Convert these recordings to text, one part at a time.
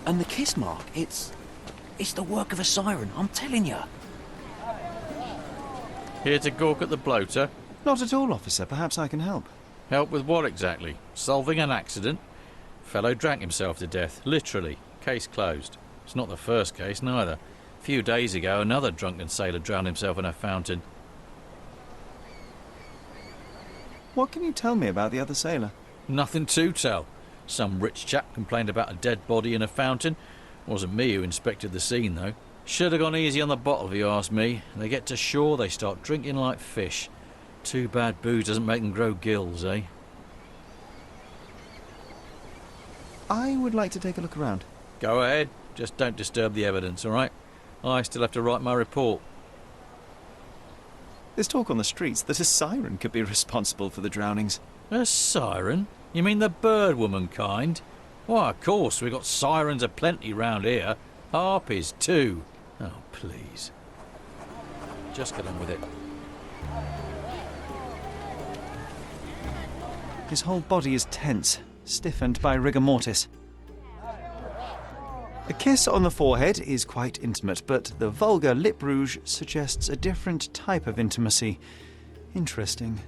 And the kiss mark, it's the work of a siren, I'm telling you. Here to gawk at the bloater? Not at all, officer. Perhaps I can help. Help with what exactly? Solving an accident? Fellow drank himself to death, literally. Case closed. It's not the first case, neither. A few days ago, another drunken sailor drowned himself in a fountain. What can you tell me about the other sailor? Nothing to tell. Some rich chap complained about a dead body in a fountain. Wasn't me who inspected the scene, though. Should have gone easy on the bottle, if you ask me. They get to shore, they start drinking like fish. Too bad booze doesn't make them grow gills, eh? I would like to take a look around. Go ahead. Just don't disturb the evidence, all right? I still have to write my report. There's talk on the streets that a siren could be responsible for the drownings. A siren? You mean the bird woman kind? Why, of course, we've got sirens aplenty round here. Harpies, too. Oh, please. Just get on with it. His whole body is tense, stiffened by rigor mortis. A kiss on the forehead is quite intimate, but the vulgar lip rouge suggests a different type of intimacy. Interesting.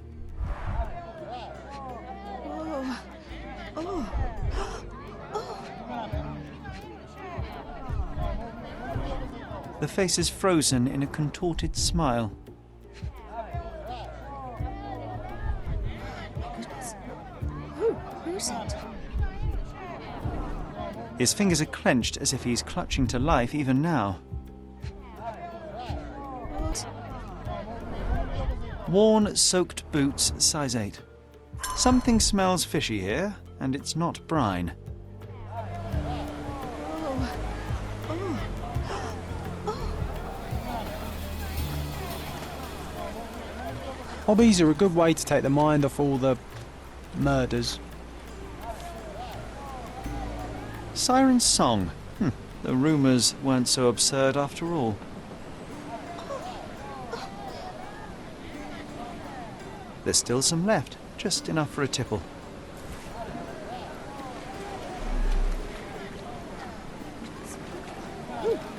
The face is frozen in a contorted smile. Who's it? His fingers are clenched as if he's clutching to life even now. Worn, soaked boots, size 8. Something smells fishy here, and it's not brine. Hobbies are a good way to take the mind off all the murders. Siren's song. The rumours weren't so absurd after all. There's still some left, just enough for a tipple.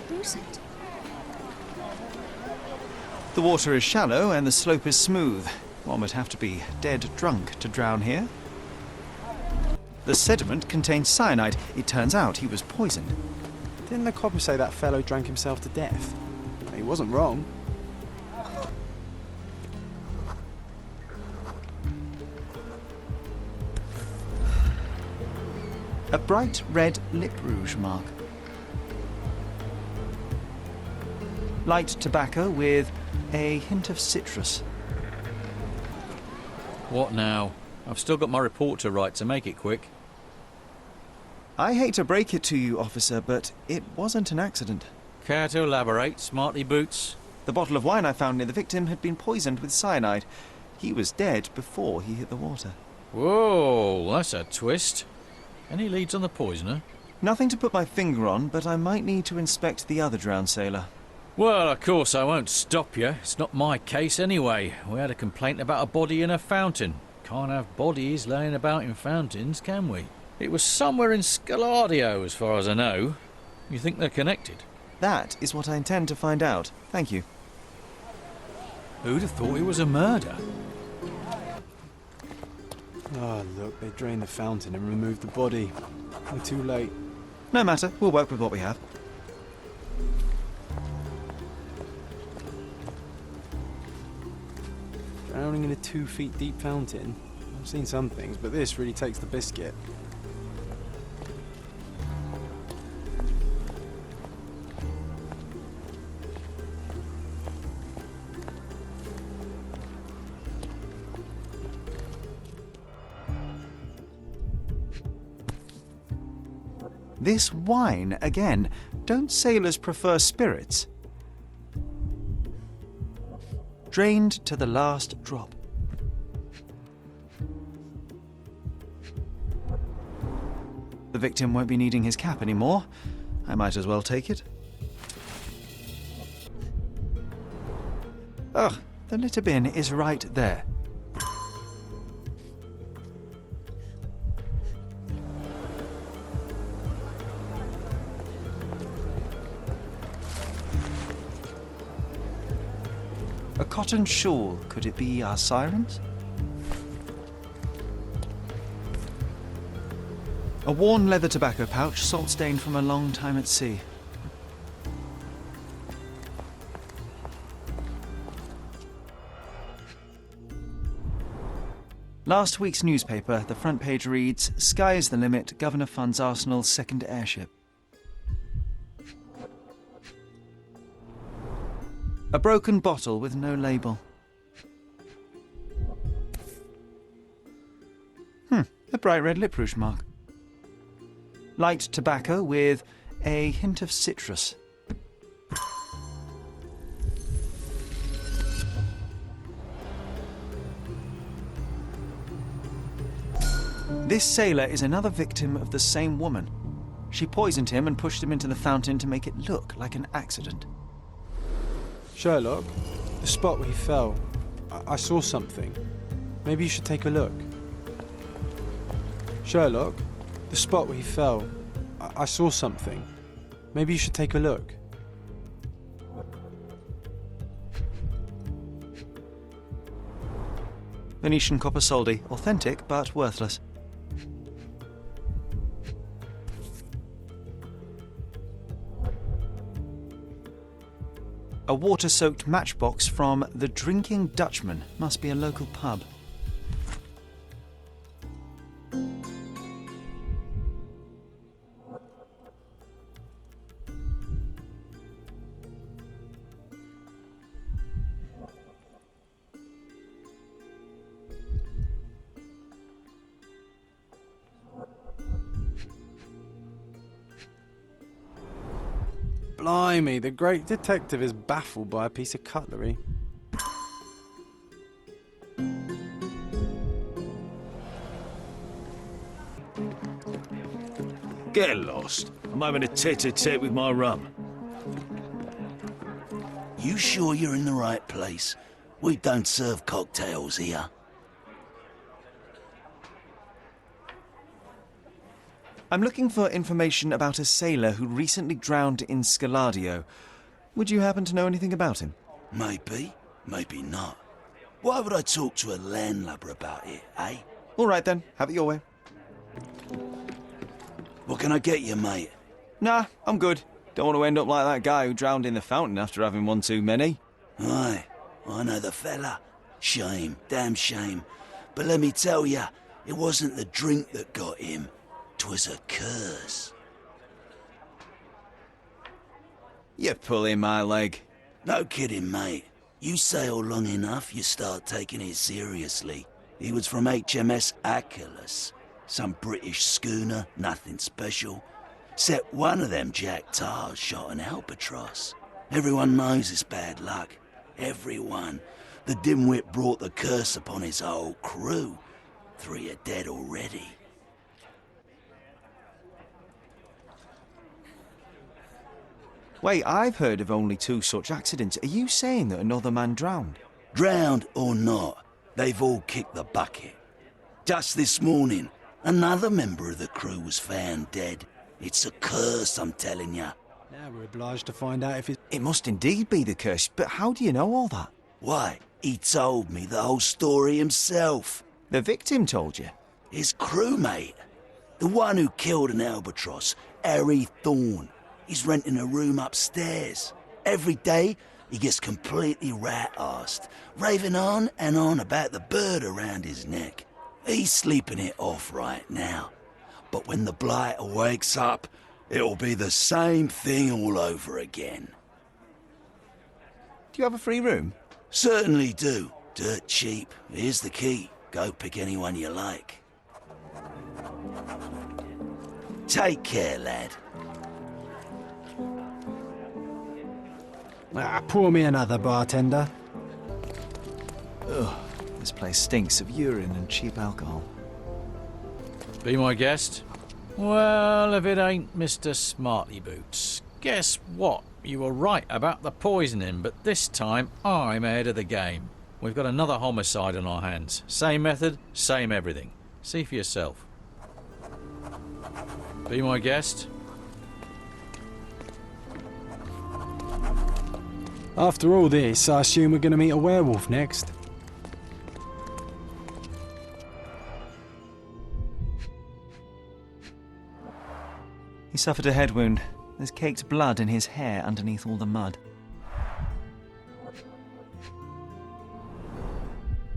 Who's it? The water is shallow and the slope is smooth. One would have to be dead drunk to drown here. The sediment contains cyanide. It turns out he was poisoned. Didn't the copper say that fellow drank himself to death? He wasn't wrong. A bright red lip rouge mark. Light tobacco with a hint of citrus. What now? I've still got my report to write, so make it quick. I hate to break it to you, officer, but it wasn't an accident. Care to elaborate, smarty boots? The bottle of wine I found near the victim had been poisoned with cyanide. He was dead before he hit the water. Whoa, that's a twist. Any leads on the poisoner? Nothing to put my finger on, but I might need to inspect the other drowned sailor. Well, of course I won't stop you. It's not my case anyway. We had a complaint about a body in a fountain. Can't have bodies laying about in fountains, can we? It was somewhere in Scaladio, as far as I know. You think they're connected? That is what I intend to find out. Thank you. Who'd have thought it was a murder? Oh, look, they drained the fountain and removed the body. We're too late. No matter, we'll work with what we have. Drowning in a 2 feet deep fountain? I've seen some things, but this really takes the biscuit. This wine, again. Don't sailors prefer spirits? Drained to the last drop. The victim won't be needing his cap anymore. I might as well take it. Ugh, the litter bin is right there. cotton shawl. Could it be our sirens? A worn leather tobacco pouch, salt-stained from a long time at sea. Last week's newspaper, the front page reads, "Sky is the limit, Governor funds Arsenal's second airship." A broken bottle with no label. A bright red lip rouge mark. Light tobacco with a hint of citrus. This sailor is another victim of the same woman. She poisoned him and pushed him into the fountain to make it look like an accident. Sherlock, the spot where he fell. I saw something. Maybe you should take a look. Sherlock, the spot where he fell. I saw something. Maybe you should take a look. Venetian copper soldi, authentic but worthless. A water-soaked matchbox from the Drinking Dutchman. Must be a local pub. Blimey, the great detective is baffled by a piece of cutlery. Get lost. I'm having a tete-a-tete with my rum. You sure you're in the right place? We don't serve cocktails here. I'm looking for information about a sailor who recently drowned in Scaladio. Would you happen to know anything about him? Maybe, maybe not. Why would I talk to a landlubber about it, eh? All right then, have it your way. What can I get you, mate? Nah, I'm good. Don't want to end up like that guy who drowned in the fountain after having one too many. Aye, I know the fella. Shame, damn shame. But let me tell ya, it wasn't the drink that got him. 'Twas a curse. You're pulling my leg. No kidding, mate. You sail long enough, you start taking it seriously. He was from HMS Achilles. Some British schooner, nothing special. Except one of them Jack Tars shot an albatross. Everyone knows it's bad luck. Everyone. The dimwit brought the curse upon his whole crew. 3 are dead already. Wait, I've heard of only 2 such accidents. Are you saying that another man drowned? Drowned or not, they've all kicked the bucket. Just this morning, another member of the crew was found dead. It's a curse, I'm telling ya. Now we're obliged to find out if it's... It must indeed be the curse, but how do you know all that? Why, he told me the whole story himself. The victim told you? His crewmate. The one who killed an albatross, Harry Thorne. He's renting a room upstairs. Every day, he gets completely rat-arsed, raving on and on about the bird around his neck. He's sleeping it off right now. But when the blighter wakes up, it'll be the same thing all over again. Do you have a free room? Certainly do. Dirt cheap. Here's the key. Go pick anyone you like. Take care, lad. Pour me another, bartender. Ugh, this place stinks of urine and cheap alcohol. Be my guest? Well, if it ain't Mr. Smarty Boots. Guess what? You were right about the poisoning, but this time I'm ahead of the game. We've got another homicide on our hands. Same method, same everything. See for yourself. Be my guest? After all this, I assume we're going to meet a werewolf next. He suffered a head wound. There's caked blood in his hair underneath all the mud.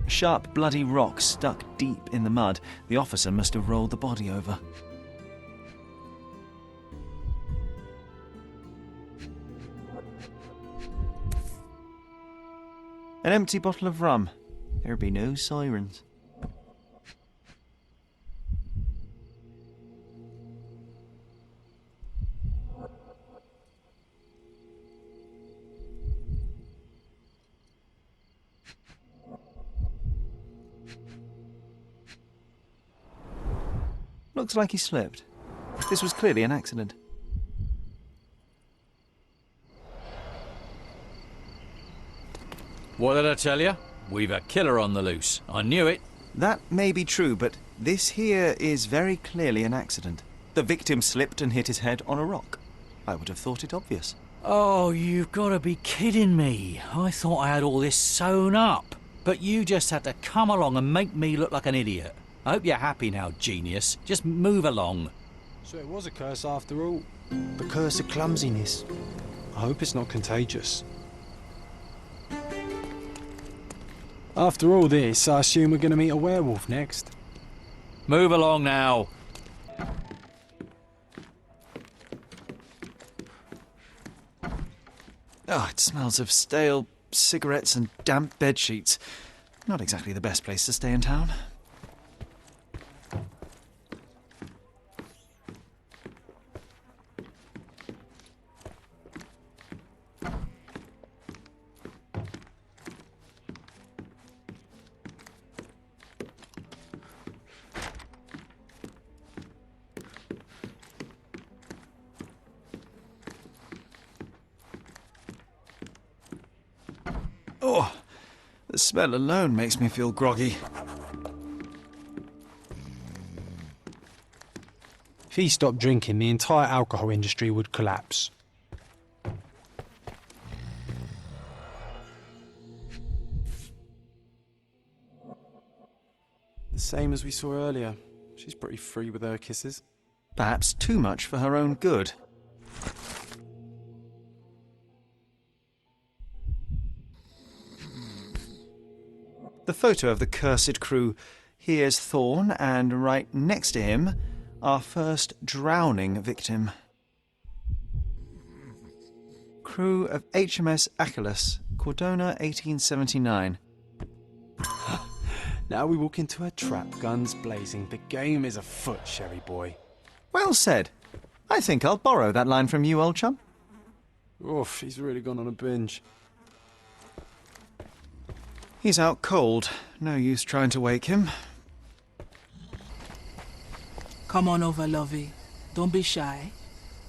A sharp, bloody rock stuck deep in the mud. The officer must have rolled the body over. An empty bottle of rum. There'd be no sirens. Looks like he slipped. This was clearly an accident. What did I tell you? We've a killer on the loose. I knew it. That may be true, but this here is very clearly an accident. The victim slipped and hit his head on a rock. I would have thought it obvious. Oh, you've got to be kidding me. I thought I had all this sewn up. But you just had to come along and make me look like an idiot. I hope you're happy now, genius. Just move along. So it was a curse after all. The curse of clumsiness. I hope it's not contagious. After all this, I assume we're going to meet a werewolf next. Move along now. Oh, it smells of stale cigarettes and damp bedsheets. Not exactly the best place to stay in town. Oh, the smell alone makes me feel groggy. If he stopped drinking, the entire alcohol industry would collapse. The same as we saw earlier. She's pretty free with her kisses. Perhaps too much for her own good. The photo of the cursed crew. Here's Thorne, and right next to him, our first drowning victim. Crew of HMS Achilles, Cordona, 1879. Now we walk into a trap, guns blazing. The game is afoot, Sherry boy. Well said. I think I'll borrow that line from you, old chum. Oof, he's really gone on a binge. He's out cold. No use trying to wake him. Come on over, lovey. Don't be shy.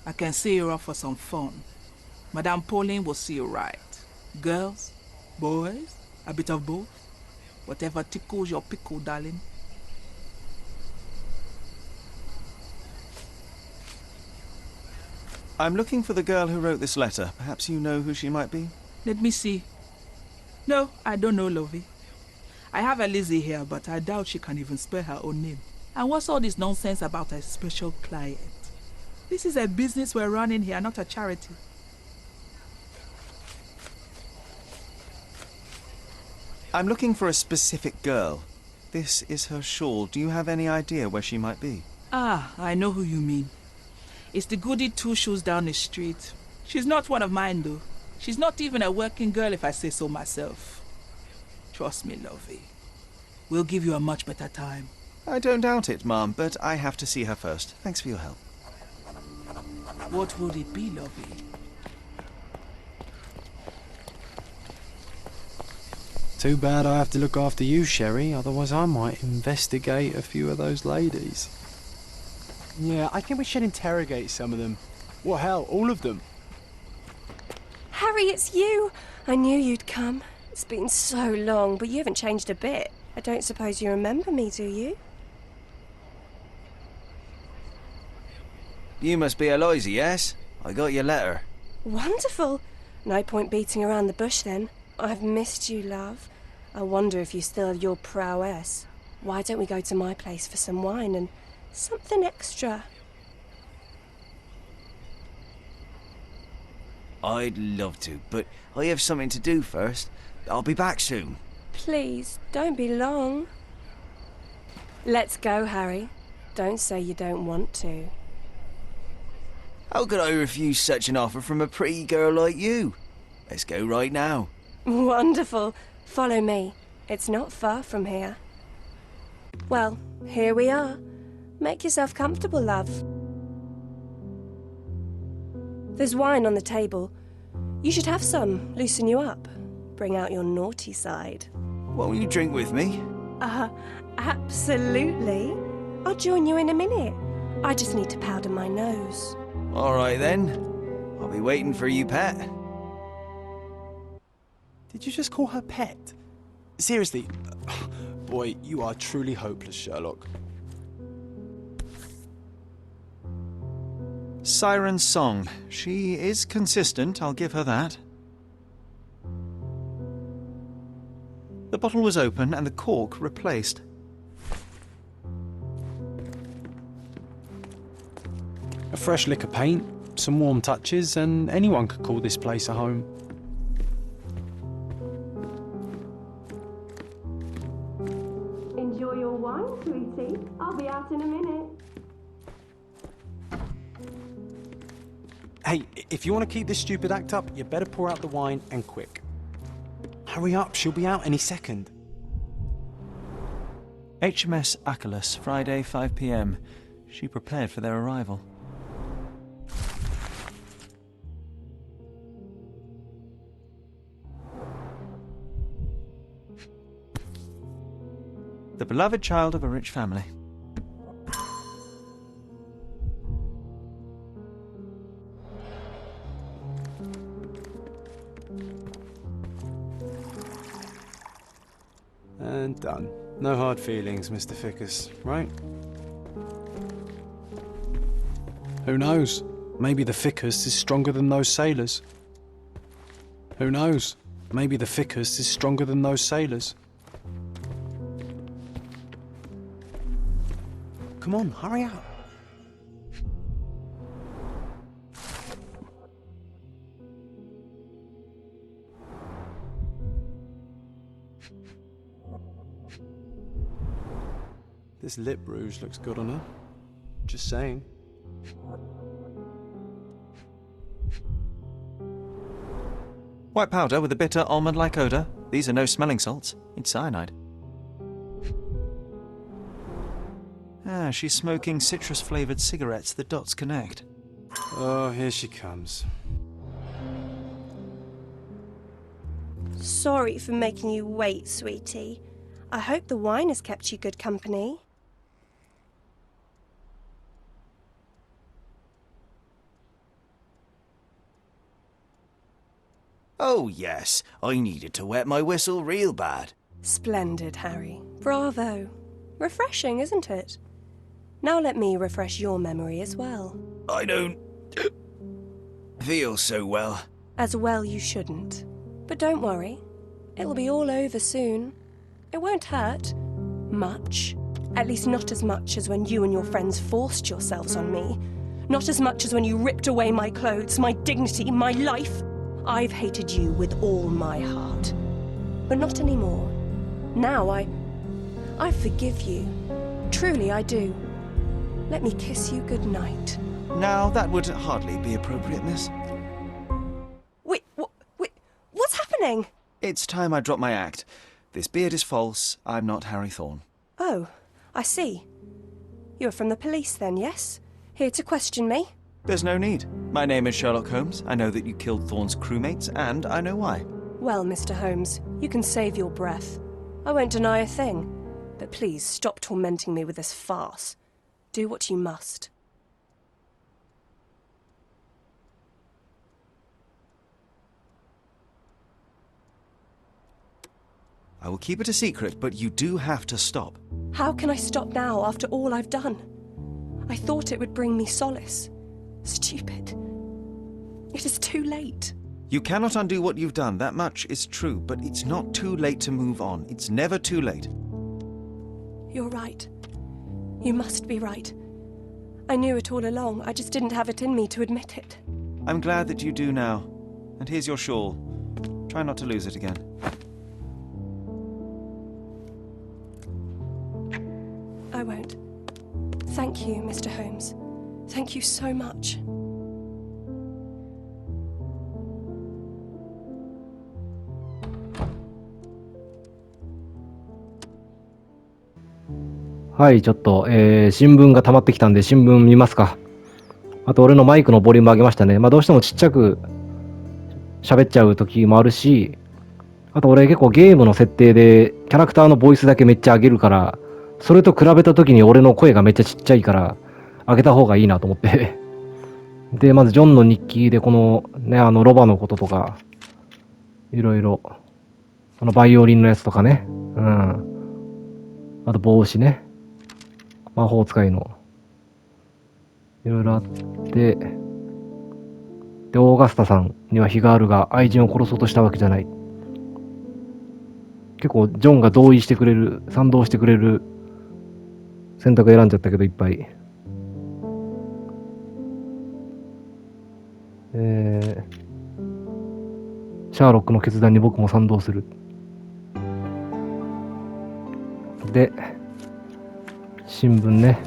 I can see you're off for some fun. Madame Pauline will see you right. Girls, boys, a bit of both. Whatever tickles your pickle, darling. I'm looking for the girl who wrote this letter. Perhaps you know who she might be? Let me see. No, I don't know, lovey. I have a Lizzie here, but I doubt she can even spell her own name. And what's all this nonsense about a special client? This is a business we're running here, not a charity. I'm looking for a specific girl. This is her shawl. Do you have any idea where she might be? Ah, I know who you mean. It's the goody two shoes down the street. She's not one of mine, though. She's not even a working girl, if I say so myself. Trust me, lovey. We'll give you a much better time. I don't doubt it, Ma'am, but I have to see her first. Thanks for your help. What would it be, lovey? Too bad I have to look after you, Sherry, otherwise I might investigate a few of those ladies. Yeah, I think we should interrogate some of them. Well, hell, all of them. Harry, it's you! I knew you'd come. It's been so long, but you haven't changed a bit. I don't suppose you remember me, do you? You must be Eloise, yes? I got your letter. Wonderful! No point beating around the bush then. I've missed you, love. I wonder if you still have your prowess. Why don't we go to my place for some wine and something extra? I'd love to, but I have something to do first. I'll be back soon. Please, don't be long. Let's go, Harry. Don't say you don't want to. How could I refuse such an offer from a pretty girl like you? Let's go right now. Wonderful. Follow me. It's not far from here. Well, here we are. Make yourself comfortable, love. There's wine on the table. You should have some, loosen you up. Bring out your naughty side. Won't you drink with me? Absolutely. I'll join you in a minute. I just need to powder my nose. All right then. I'll be waiting for you, pet. Did you just call her pet? Seriously? Boy, you are truly hopeless, Sherlock. Siren's song. She is consistent, I'll give her that. The bottle was open and the cork replaced. A fresh lick of paint, some warm touches, and anyone could call this place a home. Enjoy your wine, sweetie. I'll be out in a minute. Hey, if you want to keep this stupid act up, you better pour out the wine and quick. Hurry up, she'll be out any second. HMS Achilles, Friday, 5 p.m. She prepared for their arrival. The beloved child of a rich family. And done. No hard feelings, Mr. Fickus, right? Who knows? Maybe the Fickus is stronger than those sailors. Who knows? Maybe the Fickus is stronger than those sailors. Come on, hurry up. This lip rouge looks good on her. Just saying. White powder with a bitter almond-like odour. These are no smelling salts. It's cyanide. Ah, she's smoking citrus-flavoured cigarettes. The dots connect. Oh, here she comes. Sorry for making you wait, sweetie. I hope the wine has kept you good company. Oh, yes. I needed to wet my whistle real bad. Splendid, Harry. Bravo. Refreshing, isn't it? Now let me refresh your memory as well. I don't feel so well. As well you shouldn't. But don't worry. It'll be all over soon. It won't hurt. Much. At least not as much as when you and your friends forced yourselves on me. Not as much as when you ripped away my clothes, my dignity, my life. I've hated you with all my heart. But not anymore. Now I forgive you. Truly I do. Let me kiss you goodnight. Now, that would hardly be appropriate, miss. Wait, what's happening? It's time I drop my act. This beard is false. I'm not Harry Thorne. Oh, I see. You're from the police then, yes? Here to question me? There's no need. My name is Sherlock Holmes. I know that you killed Thorne's crewmates, and I know why. Well, Mr. Holmes, you can save your breath. I won't deny a thing. But please stop tormenting me with this farce. Do what you must. I will keep it a secret, but you do have to stop. How can I stop now after all I've done? I thought it would bring me solace. Stupid. It is too late. You cannot undo what you've done, that much is true, but it's not too late to move on. It's never too late. You're right. You must be right. I knew it all along, I just didn't have it in me to admit it. I'm glad that you do now. And here's your shawl. Try not to lose it again. I won't. Thank you, Mr. Holmes. Thank you so much.はい、ちょっと、新聞が溜まってきたんで、新聞見ますか。あと、俺のマイクのボリューム上げましたね。まあ、どうしてもちっちゃく喋っちゃう時もあるし、あと、俺結構ゲームの設定で、キャラクターのボイスだけめっちゃ上げるから、それと比べた時に俺の声がめっちゃちっちゃいから、上げた方がいいなと思って。で、まず、ジョンの日記で、この、ね、ロバのこととか、いろいろ、バイオリンのやつとかね、うん。あと、帽子ね。魔法使いの。いろいろあって、で、オーガスタさんには非があるが、愛人を殺そうとしたわけじゃない。結構、ジョンが同意してくれる、賛同してくれる選択選んじゃったけど、いっぱい。シャーロックの決断に僕も賛同する。で、新聞ね。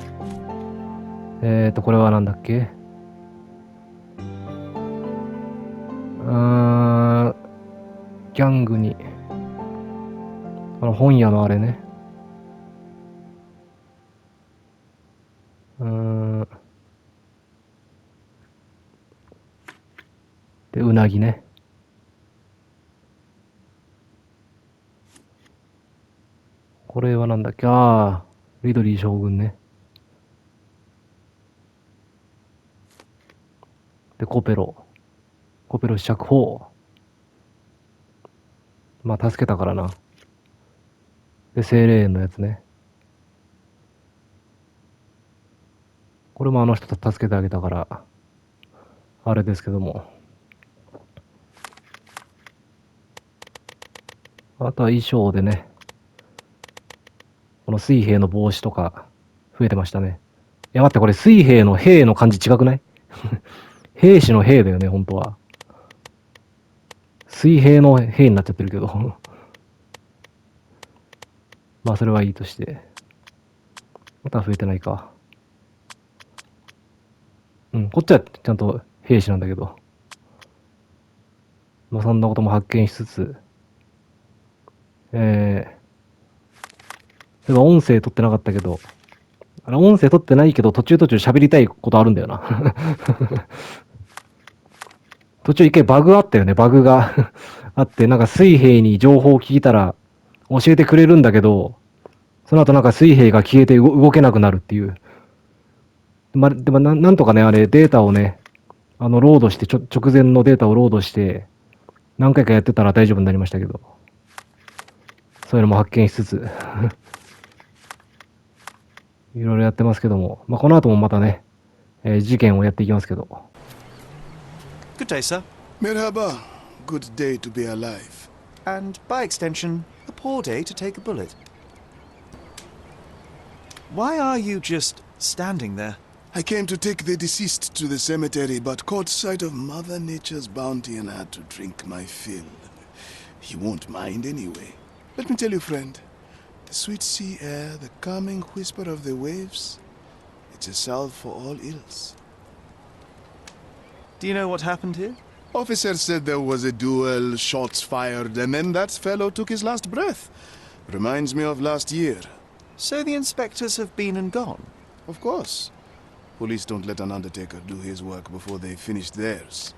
これはなんだっけ？ギャングに、本屋のあれね。で、うなぎね。これはなんだっけ？リドリー将軍ね。で、コペロ試着法。まあ、助けたからな。で、セイレーンのやつね。これもあの人と助けてあげたから、あれですけども。あとは衣装でね。この水兵の帽子とか増えてましたね。いや待って、これ水兵の兵の漢字違くない？兵士の兵だよね、本当は。水兵の兵になっちゃってるけど。まあそれはいいとして。また増えてないか。うん、こっちはちゃんと兵士なんだけど。まあそんなことも発見しつつ、音声取ってなかったけど、音声取ってないけど途中喋りたいことあるんだよな。途中一回バグあったよね、バグがあって、なんか水兵に情報を聞いたら教えてくれるんだけど、その後なんか水兵が消えて動けなくなるっていう。でもなんとかね、あれデータをね、ロードして、直前のデータをロードして、何回かやってたら大丈夫になりましたけど。そういうのも発見しつつ。いろいろやってますけども。まあ、この後もまたね、事件をやっていきますけど。Good day, sir. Merhaba. Good day to be alive. And by extension, a poor day to take a bullet. Why are you just standing there? I came to take the deceased to the cemetery, but caught sight of Mother Nature's bounty and had to drink my fill. He won't mind anyway. Let me tell you, friend, the sweet sea air, the calming whisper of the waves, it's a salve for all ills. Do you know what happened here? Officer said there was a duel, shots fired, and then that fellow took his last breath. Reminds me of last year. So the inspectors have been and gone? Of course. Police don't let an undertaker do his work before they've finished theirs.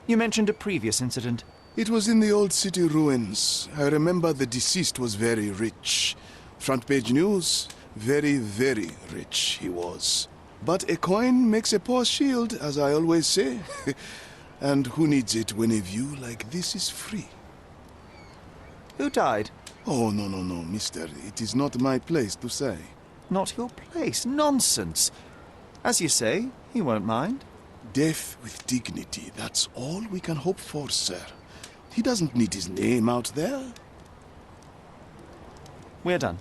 You mentioned a previous incident. It was in the old city ruins. I remember the deceased was very rich. Front page news, very, very rich he was. But a coin makes a poor shield, as I always say. And who needs it when a view like this is free? Who died? Oh, no, mister. It is not my place to say. Not your place. Nonsense. As you say, he won't mind. Death with dignity, that's all we can hope for, sir. He doesn't need his name out there. We're done.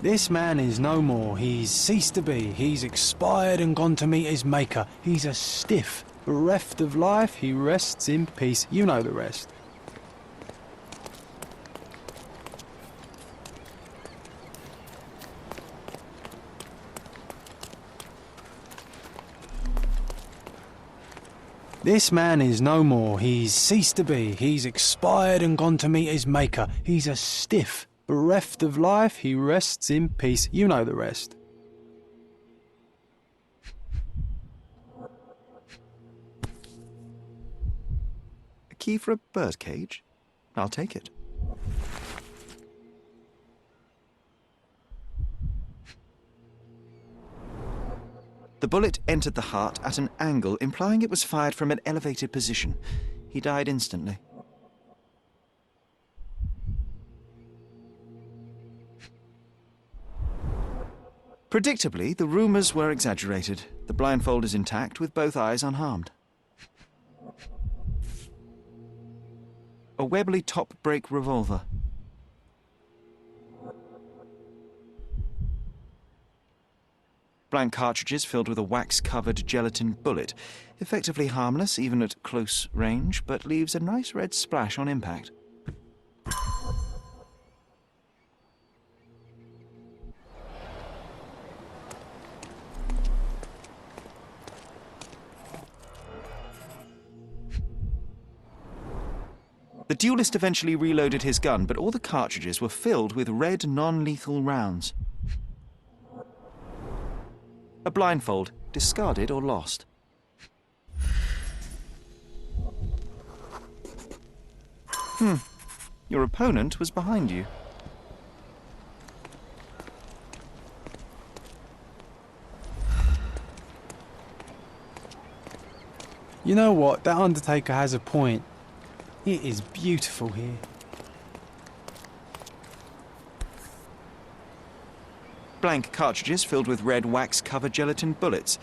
This man is no more. He's ceased to be. He's expired and gone to meet his maker. He's a stiff. Bereft of life, he rests in peace. You know the rest. This man is no more. He's ceased to be. He's expired and gone to meet his maker. He's a stiff. Bereft of life, he rests in peace. You know the rest. A key for a birdcage? I'll take it. The bullet entered the heart at an angle, implying it was fired from an elevated position. He died instantly. Predictably, the rumours were exaggerated. The blindfold is intact, with both eyes unharmed. A Webley top-break revolver. Blank cartridges filled with a wax-covered gelatin bullet. Effectively harmless, even at close range, but leaves a nice red splash on impact. The duelist eventually reloaded his gun, but all the cartridges were filled with red non-lethal rounds. A blindfold, discarded or lost. Your opponent was behind you. You know what? That Undertaker has a point. It is beautiful here. Blank cartridges filled with red wax-covered gelatin bullets.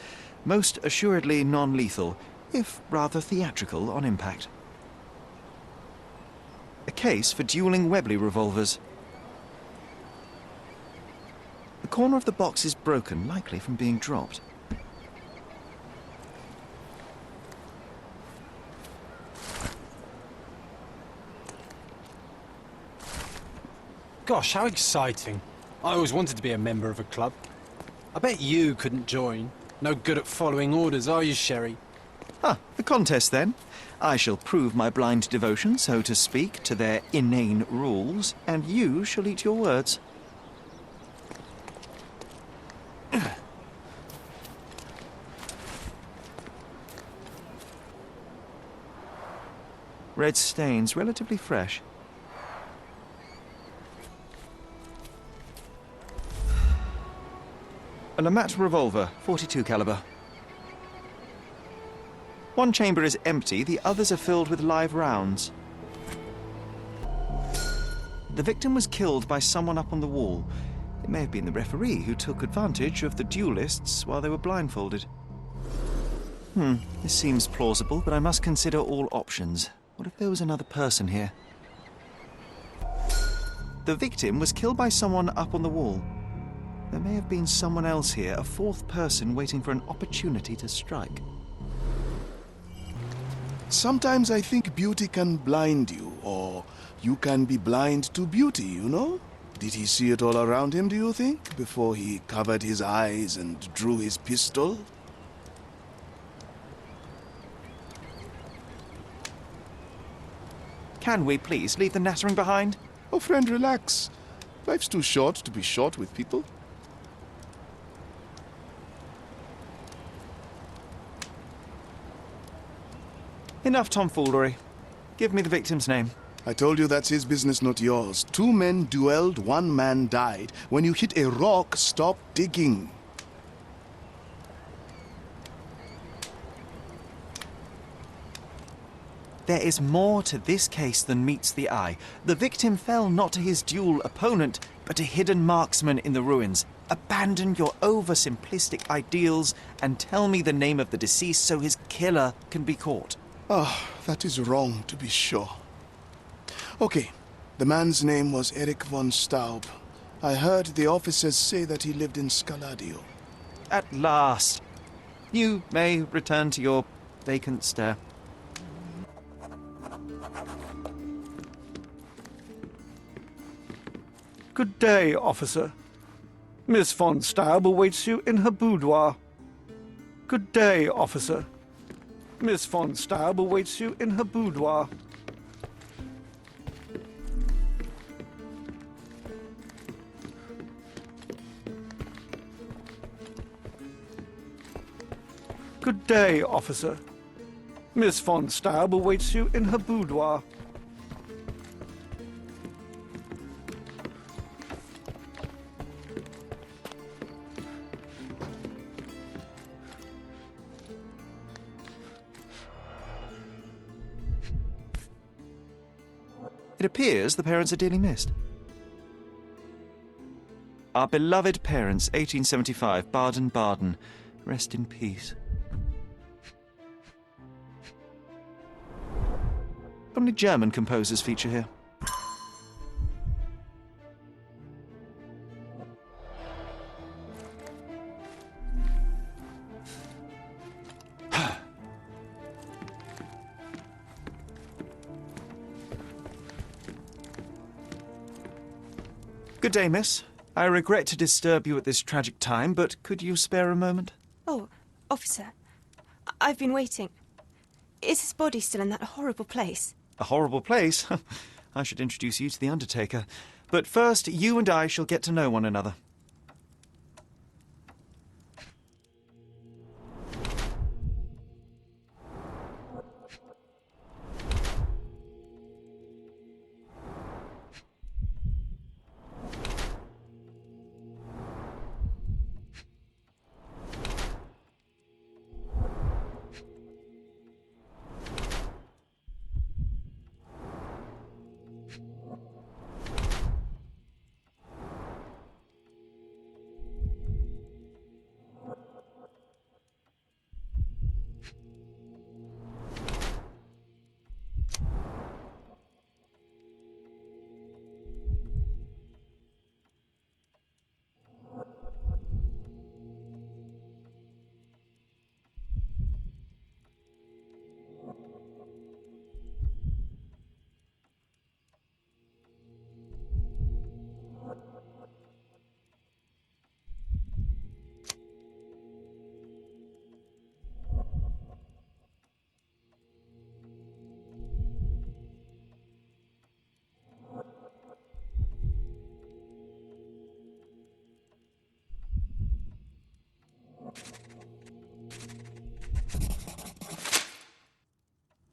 Most assuredly non-lethal, if rather theatrical on impact. A case for dueling Webley revolvers. The corner of the box is broken, likely from being dropped. Gosh, how exciting. I always wanted to be a member of a club. I bet you couldn't join. No good at following orders, are you, Sherry? Ah, the contest then. I shall prove my blind devotion, so to speak, to their inane rules, and you shall eat your words. Red stains, relatively fresh. A Lamat revolver, .42 caliber. One chamber is empty, the others are filled with live rounds. The victim was killed by someone up on the wall. It may have been the referee who took advantage of the duelists while they were blindfolded. This seems plausible, but I must consider all options. What if there was another person here? The victim was killed by someone up on the wall. There may have been someone else here, a fourth person waiting for an opportunity to strike. Sometimes I think beauty can blind you, or you can be blind to beauty, you know? Did he see it all around him, do you think, before he covered his eyes and drew his pistol? Can we please leave the nattering behind? Oh, friend, relax. Life's too short to be short with people. Enough tomfoolery. Give me the victim's name. I told you that's his business, not yours. 2 men duelled, 1 man died. When you hit a rock, stop digging. There is more to this case than meets the eye. The victim fell not to his duel opponent, but to hidden marksmen in the ruins. Abandon your oversimplistic ideals and tell me the name of the deceased so his killer can be caught. Ah, that is wrong, to be sure. Okay, the man's name was Eric von Staub. I heard the officers say that he lived in Scaladio. At last. You may return to your vacant stare. Good day, officer. Miss von Staub awaits you in her boudoir. Good day, officer. Miss von Staub awaits you in her boudoir. Good day, officer. Miss von Staub awaits you in her boudoir. It appears the parents are dearly missed. Our beloved parents, 1875, Baden-Baden. Rest in peace. How many German composers feature here? Good day, miss. I regret to disturb you at this tragic time, but could you spare a moment? Oh, officer. I've been waiting. Is his body still in that horrible place? A horrible place? I should introduce you to the undertaker. But first, you and I shall get to know one another.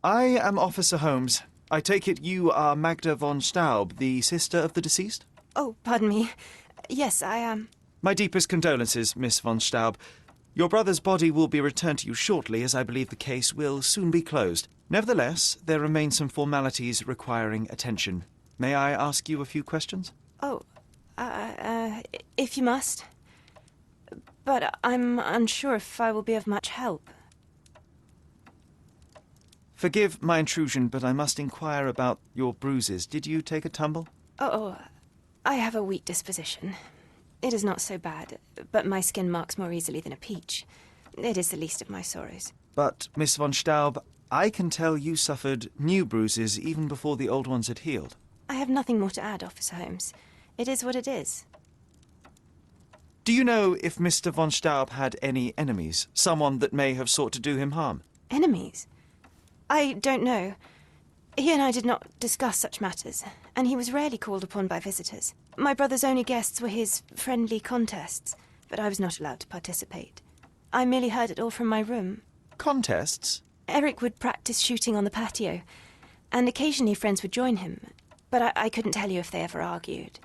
I am Officer Holmes. I take it you are Magda von Staub, the sister of the deceased? Oh, pardon me. Yes, I am. My deepest condolences, Miss von Staub. Your brother's body will be returned to you shortly, as I believe the case will soon be closed. Nevertheless, there remain some formalities requiring attention. May I ask you a few questions? Oh, if you must. But I'm unsure if I will be of much help. Forgive my intrusion, but I must inquire about your bruises. Did you take a tumble? Oh, I have a weak disposition. It is not so bad, but my skin marks more easily than a peach. It is the least of my sorrows. But, Miss von Staub, I can tell you suffered new bruises even before the old ones had healed. I have nothing more to add, Officer Holmes. It is what it is. Do you know if Mr. von Staub had any enemies? Someone that may have sought to do him harm? Enemies? I don't know. He and I did not discuss such matters, and he was rarely called upon by visitors. My brother's only guests were his friendly contests, but I was not allowed to participate. I merely heard it all from my room. Contests? Eric would practice shooting on the patio, and occasionally friends would join him, but I couldn't tell you if they ever argued.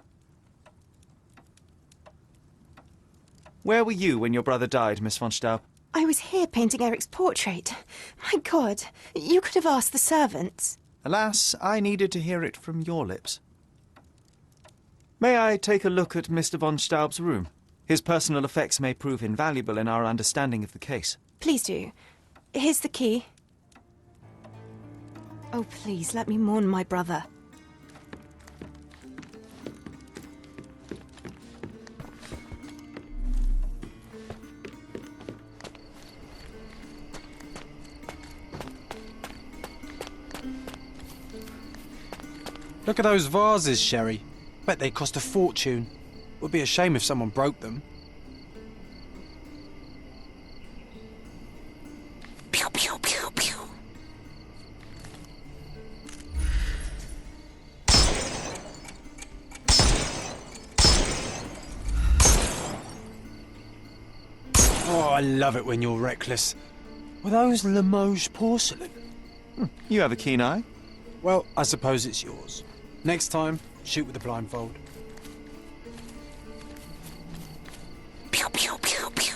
Where were you when your brother died, Miss von Staub? I was here painting Eric's portrait. My God, you could have asked the servants. Alas, I needed to hear it from your lips. May I take a look at Mr. von Staub's room? His personal effects may prove invaluable in our understanding of the case. Please do. Here's the key. Oh, please, let me mourn my brother. Look at those vases, Sherry. Bet they cost a fortune. Would be a shame if someone broke them. Pew, pew, pew, pew. Oh, I love it when you're reckless. Were those Limoges porcelain? You have a keen eye. Well, I suppose it's yours. Next time, shoot with a blindfold. Pew, pew, pew, pew.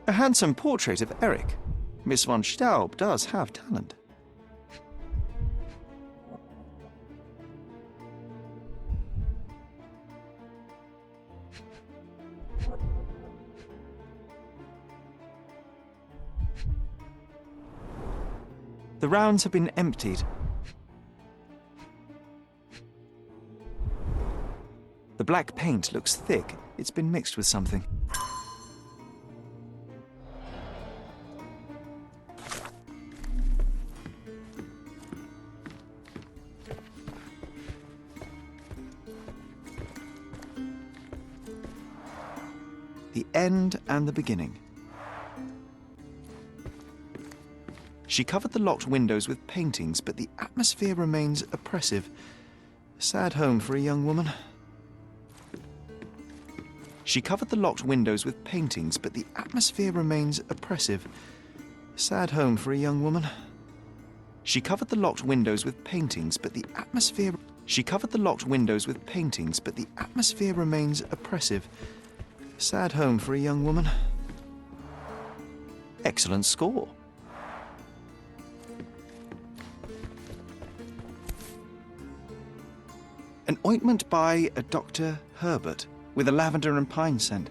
A handsome portrait of Eric. Miss von Staub does have talent. The rounds have been emptied. The black paint looks thick. It's been mixed with something. The end and the beginning. She covered the locked windows with paintings, but the atmosphere remains oppressive. A sad home for a young woman. She covered the locked windows with paintings, but the atmosphere remains oppressive. A sad home for a young woman. She covered the locked windows with paintings, but the atmosphere... She covered the locked windows with paintings, but the atmosphere remains oppressive. Sad home for a young woman. Excellent score. An ointment by a Dr. Herbert with a lavender and pine scent.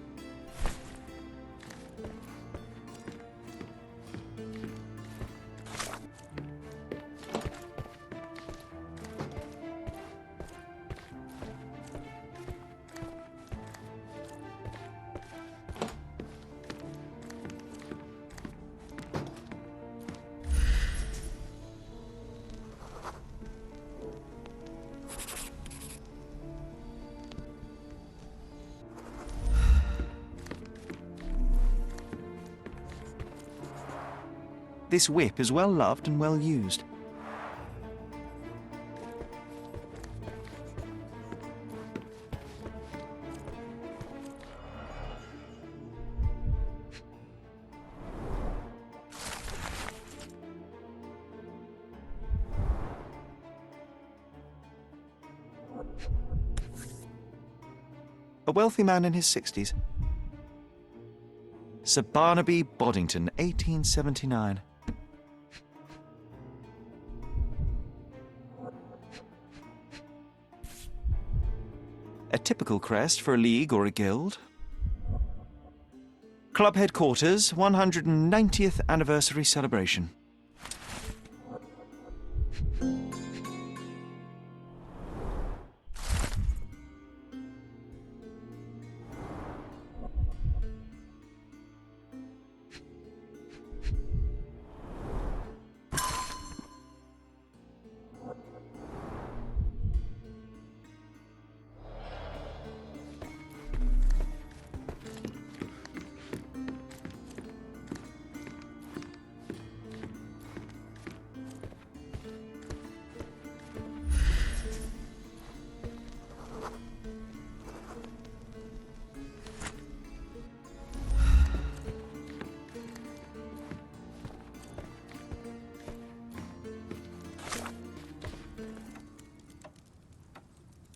This whip is well loved and well used. A wealthy man in his 60s. Sir Barnaby Boddington, 1879. A typical crest for a league or a guild. Club headquarters, 190th anniversary celebration.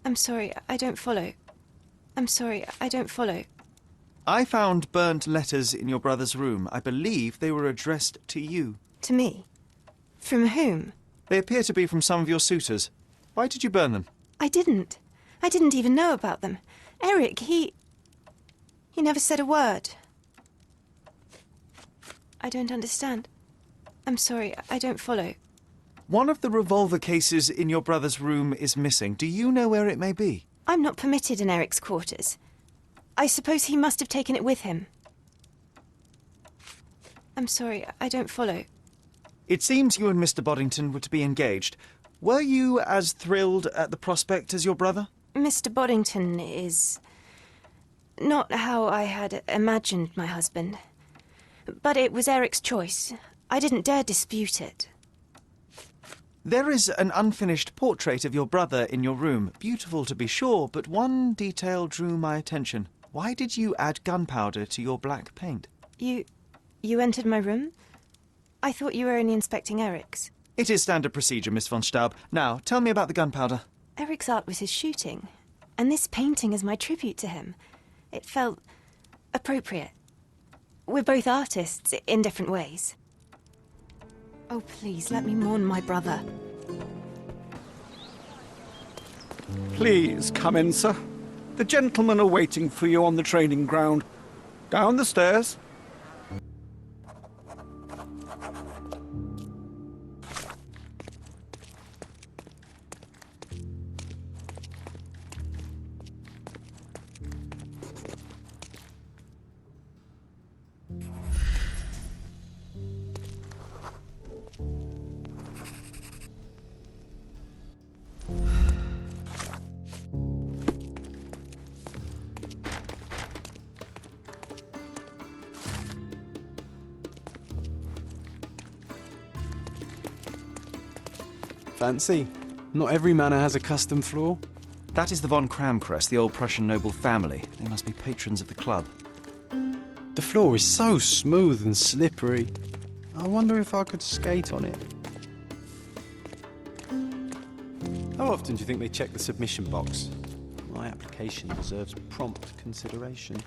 I'm sorry, I don't follow. I'm sorry, I don't follow. I found burnt letters in your brother's room. I believe they were addressed to you. To me? From whom? They appear to be from some of your suitors. Why did you burn them? I didn't. I didn't even know about them. Eric, he never said a word. I don't understand. I'm sorry, I don't follow. One of the revolver cases in your brother's room is missing. Do you know where it may be? I'm not permitted in Eric's quarters. I suppose he must have taken it with him. I'm sorry, I don't follow. It seems you and Mr. Boddington were to be engaged. Were you as thrilled at the prospect as your brother? Mr. Boddington is not how I had imagined my husband. But it was Eric's choice. I didn't dare dispute it. There is an unfinished portrait of your brother in your room. Beautiful to be sure, but one detail drew my attention. Why did you add gunpowder to your black paint? You entered my room? I thought you were only inspecting Eric's. It is standard procedure, Miss von Staub. Now, tell me about the gunpowder. Eric's art was his shooting, and this painting is my tribute to him. It felt appropriate. We're both artists in different ways. Oh, please, let me mourn my brother. Please come in, sir. The gentlemen are waiting for you on the training ground. Down the stairs. Fancy? Not every manor has a custom floor. That is the von Kramkress, the old Prussian noble family. They must be patrons of the club. The floor is so smooth and slippery. I wonder if I could skate on it. How often do you think they check the submission box? My application deserves prompt consideration.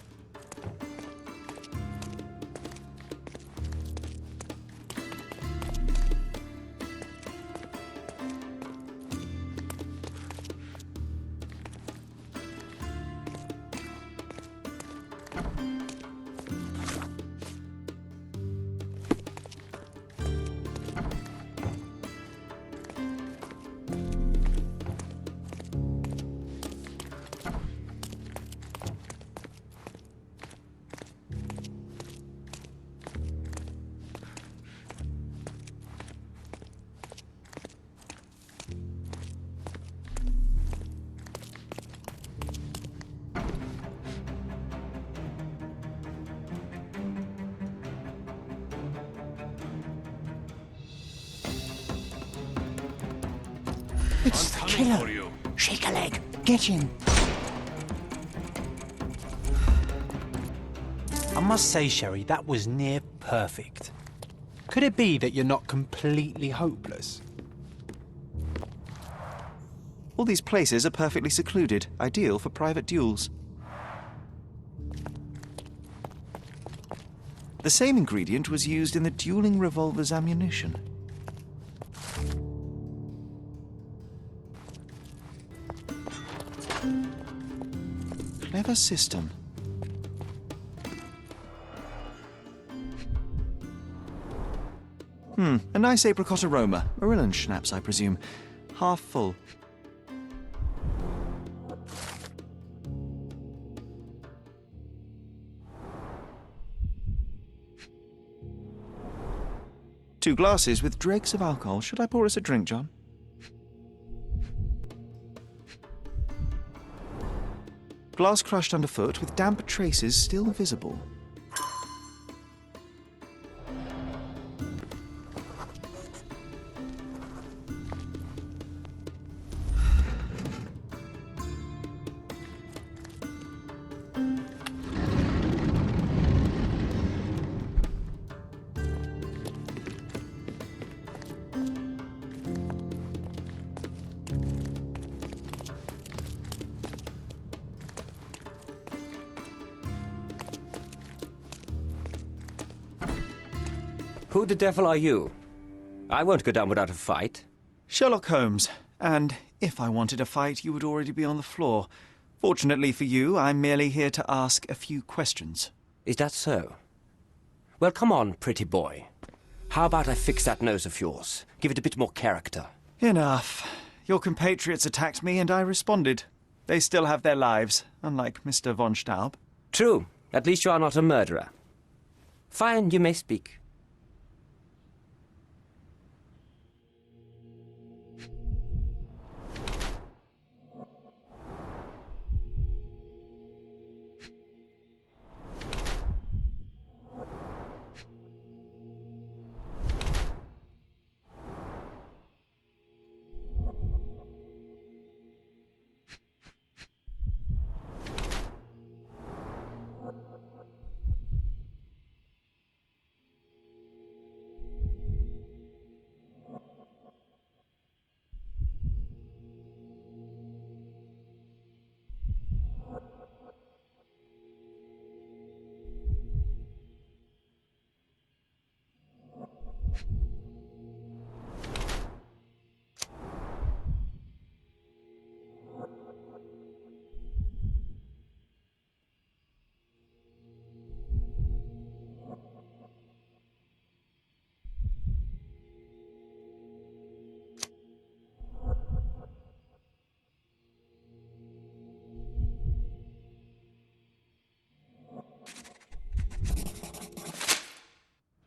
It's the killer. Shake a leg. Get in. I must say, Sherry, that was near perfect. Could it be that you're not completely hopeless? All these places are perfectly secluded, ideal for private duels. The same ingredient was used in the dueling revolver's ammunition. Clever system. A nice apricot aroma. Marillen schnapps, I presume. Half full. Two glasses with dregs of alcohol. Should I pour us a drink, John? Glass crushed underfoot with damp traces still visible. Who the devil are you? I won't go down without a fight. Sherlock Holmes, and if I wanted a fight, you would already be on the floor. Fortunately for you, I'm merely here to ask a few questions. Is that so? Well, come on, pretty boy. How about I fix that nose of yours? Give it a bit more character. Enough. Your compatriots attacked me and I responded. They still have their lives, unlike Mr. von Staub. True. At least you are not a murderer. Fine, you may speak.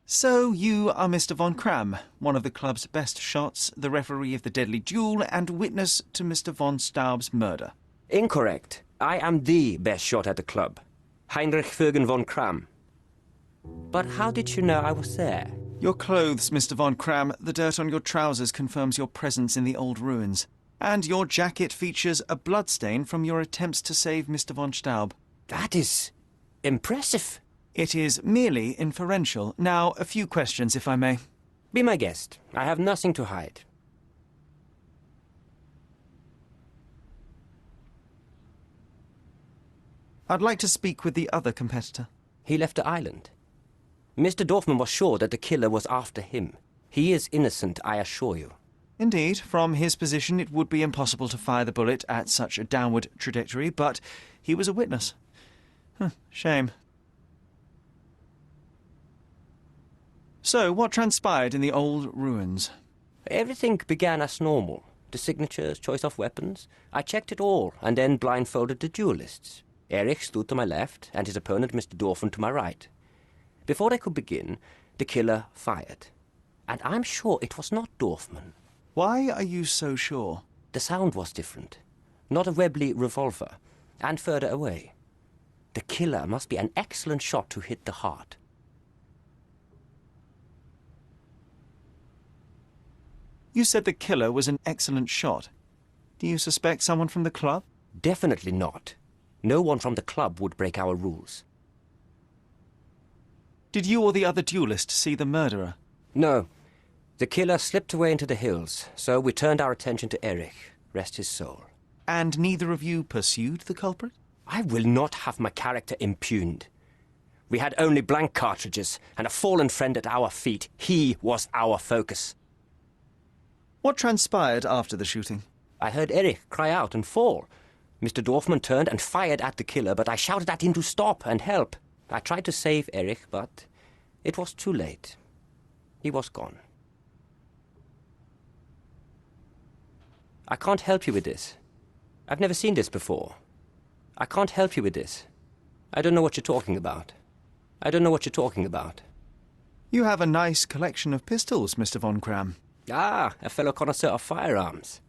So you are Mr. von Kram, one of the club's best shots, the referee of the deadly duel, and witness to Mr. von Staub's murder. Incorrect. I am the best shot at the club. Heinrich Vögen von Kram. But how did you know I was there? Your clothes, Mr. von Kram, the dirt on your trousers confirms your presence in the old ruins. And your jacket features a bloodstain from your attempts to save Mr. von Staub. That is impressive. It is merely inferential. Now, a few questions, if I may. Be my guest. I have nothing to hide. I'd like to speak with the other competitor. He left the island. Mr. Dorfman was sure that the killer was after him. He is innocent, I assure you. Indeed, from his position it would be impossible to fire the bullet at such a downward trajectory, but he was a witness. Shame. So, what transpired in the old ruins? Everything began as normal. The signatures, choice of weapons. I checked it all, and then blindfolded the duelists. Erich stood to my left, and his opponent, Mr. Dorfman, to my right. Before they could begin, the killer fired. And I'm sure it was not Dorfman. Why are you so sure? The sound was different. Not a Webley revolver. And further away. The killer must be an excellent shot to hit the heart. You said the killer was an excellent shot. Do you suspect someone from the club? Definitely not. No one from the club would break our rules. Did you or the other duelist see the murderer? No. The killer slipped away into the hills, so we turned our attention to Erich. Rest his soul. And neither of you pursued the culprit? I will not have my character impugned. We had only blank cartridges and a fallen friend at our feet. He was our focus. What transpired after the shooting? I heard Erich cry out and fall. Mr. Dorfman turned and fired at the killer, but I shouted at him to stop and help. I tried to save Erich, but it was too late. He was gone. I can't help you with this. I've never seen this before. I can't help you with this. I don't know what you're talking about. I don't know what you're talking about. You have a nice collection of pistols, Mr. von Kram. Ah, a fellow connoisseur of firearms.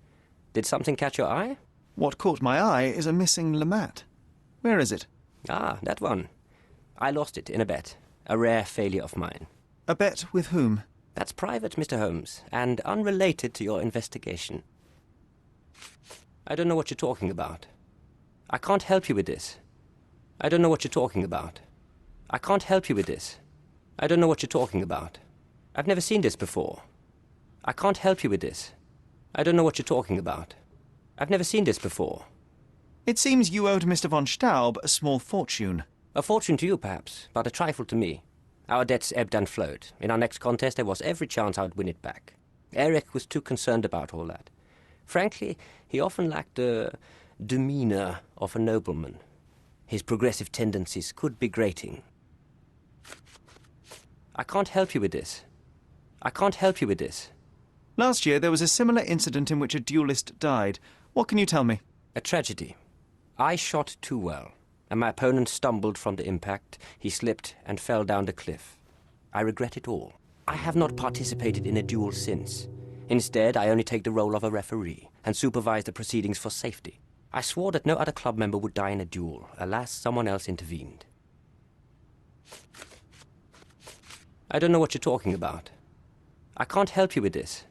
Did something catch your eye? What caught my eye is a missing Lamat. Where is it? Ah, that one. I lost it in a bet. A rare failure of mine. A bet with whom? That's private, Mr. Holmes, and unrelated to your investigation. I don't know what you're talking about. I can't help you with this. I don't know what you're talking about. I can't help you with this. I don't know what you're talking about. I've never seen this before. I can't help you with this. I don't know what you're talking about. I've never seen this before. It seems you owed Mr. von Staub a small fortune. A fortune to you, perhaps, but a trifle to me. Our debts ebbed and flowed. In our next contest, there was every chance I would win it back. Eric was too concerned about all that. Frankly, he often lacked the demeanor of a nobleman. His progressive tendencies could be grating. I can't help you with this. I can't help you with this. Last year, there was a similar incident in which a duelist died. What can you tell me? A tragedy. I shot too well, and my opponent stumbled from the impact. He slipped and fell down the cliff. I regret it all. I have not participated in a duel since. Instead, I only take the role of a referee and supervise the proceedings for safety. I swore that no other club member would die in a duel. Alas, someone else intervened. I don't know what you're talking about. I can't help you with this.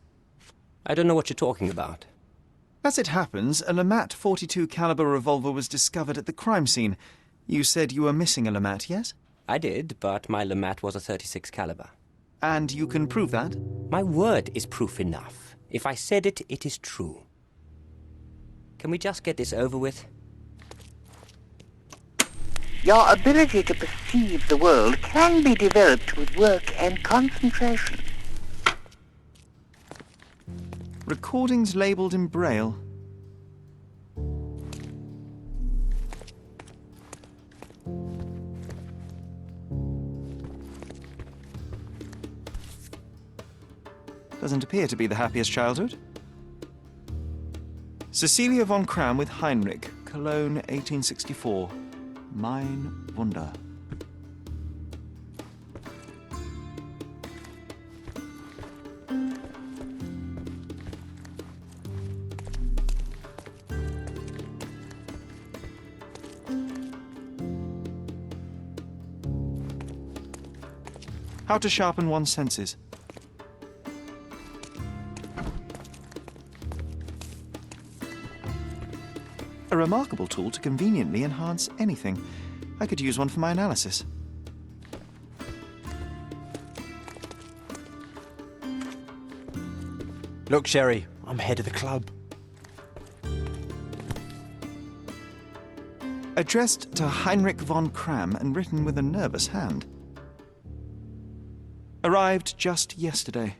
I don't know what you're talking about. As it happens, a Lamat .42 caliber revolver was discovered at the crime scene. You said you were missing a Lamat, yes? I did, but my Lamat was a .36 caliber. And you can prove that? My word is proof enough. If I said it, it is true. Can we just get this over with? Your ability to perceive the world can be developed with work and concentration. Recordings labelled in Braille. Doesn't appear to be the happiest childhood. Cecilia von Kram with Heinrich, Cologne, 1864. Mein Wunder. How to sharpen one's senses. A remarkable tool to conveniently enhance anything. I could use one for my analysis. Look, Sherry, I'm head of the club. Addressed to Heinrich von Kram and written with a nervous hand. Arrived just yesterday.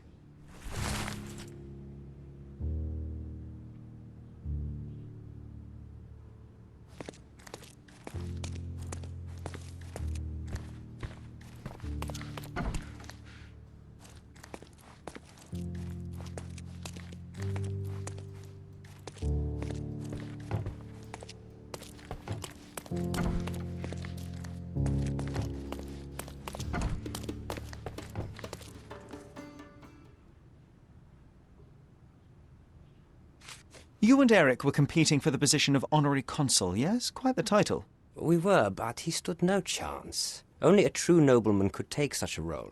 You and Eric were competing for the position of honorary consul, yes? Quite the title. We were, but he stood no chance. Only a true nobleman could take such a role.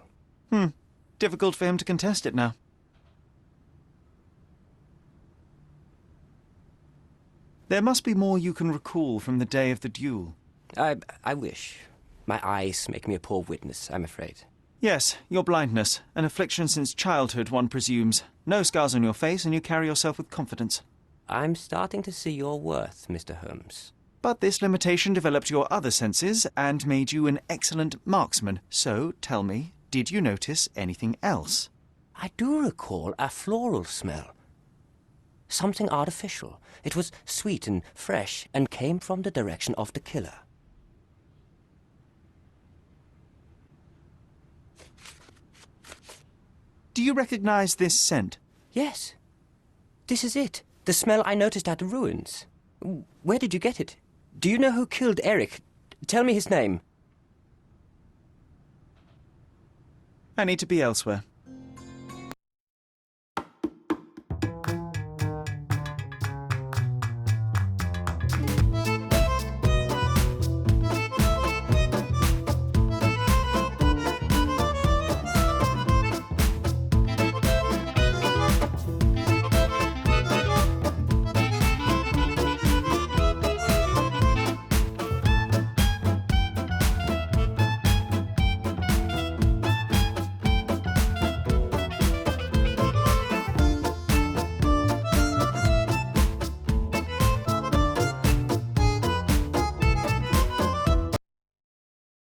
Difficult for him to contest it now. There must be more you can recall from the day of the duel. I wish. My eyes make me a poor witness, I'm afraid. Yes, your blindness. An affliction since childhood, one presumes. No scars on your face, and you carry yourself with confidence. I'm starting to see your worth, Mr. Holmes. But this limitation developed your other senses and made you an excellent marksman. So, tell me, did you notice anything else? I do recall a floral smell. Something artificial. It was sweet and fresh and came from the direction of the killer. Do you recognize this scent? Yes. This is it. The smell I noticed at the ruins. Where did you get it? Do you know who killed Eric? Tell me his name. I need to be elsewhere.